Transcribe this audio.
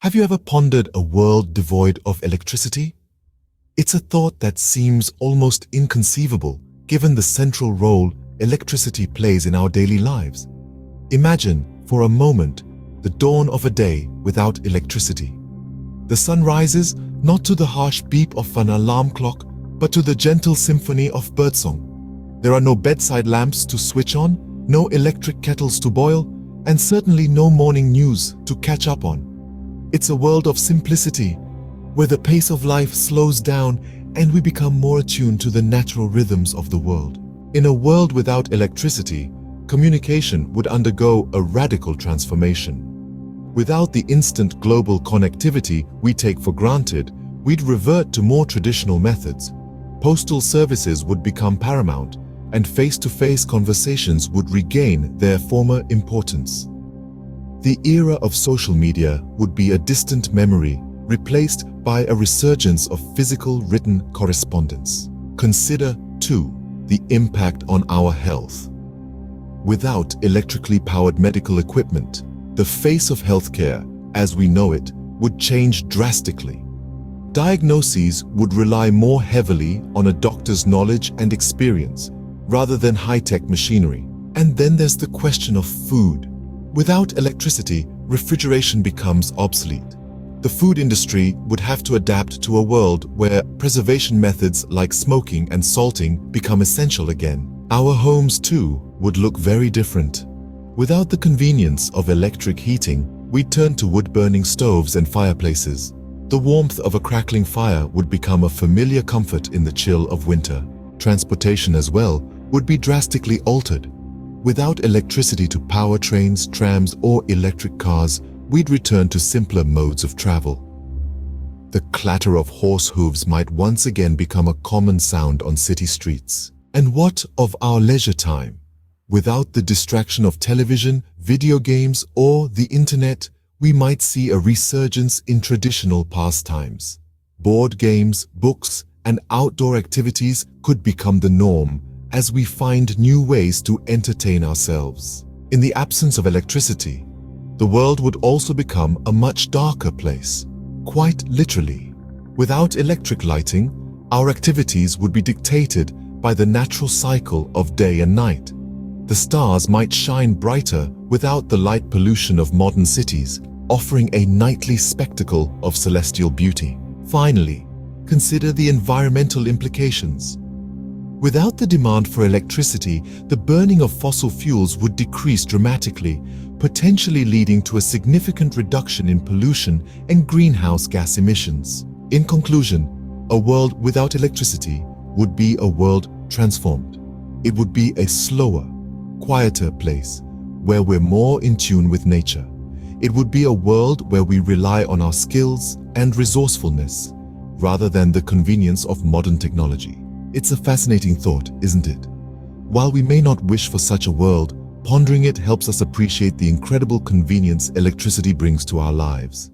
Have you ever pondered a world devoid of electricity? It's a thought that seems almost inconceivable given the central role electricity plays in our daily lives. Imagine, for a moment, the dawn of a day without electricity. The sun rises not to the harsh beep of an alarm clock, but to the gentle symphony of birdsong. There are no bedside lamps to switch on, no electric kettles to boil, and certainly no morning news to catch up on. It's a world of simplicity, where the pace of life slows down and we become more attuned to the natural rhythms of the world. In a world without electricity, communication would undergo a radical transformation. Without the instant global connectivity we take for granted, we'd revert to more traditional methods. Postal services would become paramount, and face-to-face conversations would regain their former importance. The era of social media would be a distant memory, replaced by a resurgence of physical written correspondence. Consider, too, the impact on our health. Without electrically powered medical equipment, the face of healthcare, as we know it, would change drastically. Diagnoses would rely more heavily on a doctor's knowledge and experience, rather than high-tech machinery. And then there's the question of food. Without electricity, refrigeration becomes obsolete. The food industry would have to adapt to a world where preservation methods like smoking and salting become essential again. Our homes, too, would look very different. Without the convenience of electric heating, we'd turn to wood-burning stoves and fireplaces. The warmth of a crackling fire would become a familiar comfort in the chill of winter. Transportation as well would be drastically altered. Without electricity to power trains, trams, or electric cars, we'd return to simpler modes of travel. The clatter of horse hooves might once again become a common sound on city streets. And what of our leisure time? Without the distraction of television, video games, or the internet, we might see a resurgence in traditional pastimes. Board games, books, and outdoor activities could become the norm as we find new ways to entertain ourselves. In the absence of electricity, the world would also become a much darker place, quite literally. Without electric lighting, our activities would be dictated by the natural cycle of day and night. The stars might shine brighter without the light pollution of modern cities, offering a nightly spectacle of celestial beauty. Finally, consider the environmental implications. Without the demand for electricity, the burning of fossil fuels would decrease dramatically, potentially leading to a significant reduction in pollution and greenhouse gas emissions. In conclusion, a world without electricity would be a world transformed. It would be a slower, quieter place where we're more in tune with nature. It would be a world where we rely on our skills and resourcefulness rather than the convenience of modern technology. It's a fascinating thought, isn't it? While we may not wish for such a world, pondering it helps us appreciate the incredible convenience electricity brings to our lives.